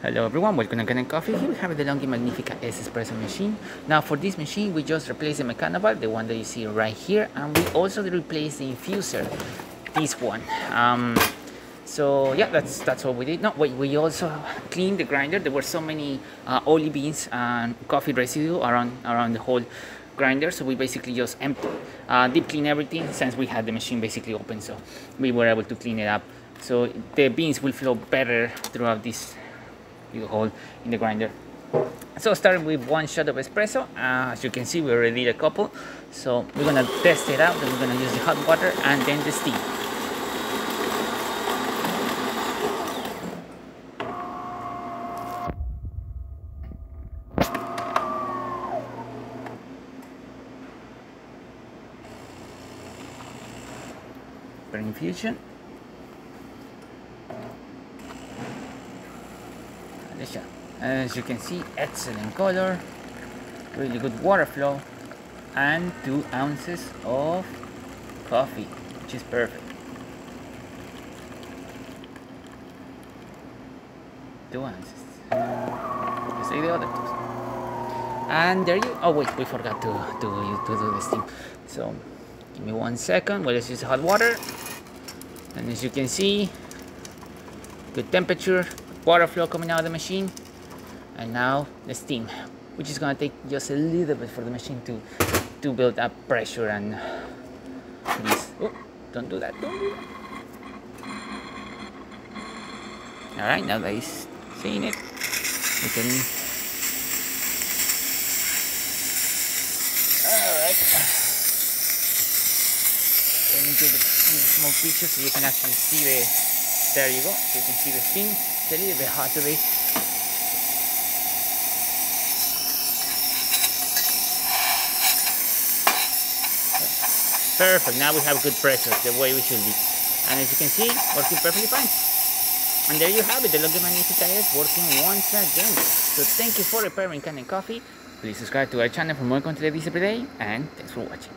Hello everyone, welcome to Mechanical Coffee. Here we have the Delonghi Magnifica S espresso machine. Now for this machine we just replaced the Mechanovalve, the one that you see right here, and we also replaced the infuser, this one. So yeah, that's all we did. No, wait, we also cleaned the grinder. There were so many oily beans and coffee residue around the whole grinder, so we basically just deep clean everything since we had the machine basically open, so we were able to clean it up. So the beans will flow better throughout this hole in the grinder. So starting with one shot of espresso, as you can see we already did a couple, so we're gonna test it out. Then we're gonna use the hot water and then the steam. For infusion, as you can see, excellent color, really good water flow, and 2 ounces of coffee, which is perfect. 2 ounces. Just like the other two. And there you. Oh wait, we forgot to do the steam. So give me 1 second. Well, let's use hot water. And as you can see, good temperature, water flow coming out of the machine. And now the steam, which is gonna take just a little bit for the machine to build up pressure and this. Oh, don't do that. All right, now that he's seeing it, we can. All right. Let me give it a small picture so you can actually see the. There you go. So you can see the steam. It's a little bit hot today. Perfect, now we have good pressure, the way we should be. And as you can see, working perfectly fine. And there you have it, the Delonghi Magnifica S working once again. So thank you for repairing Mechanical Coffee. Please subscribe to our channel for more content like this every day, and thanks for watching.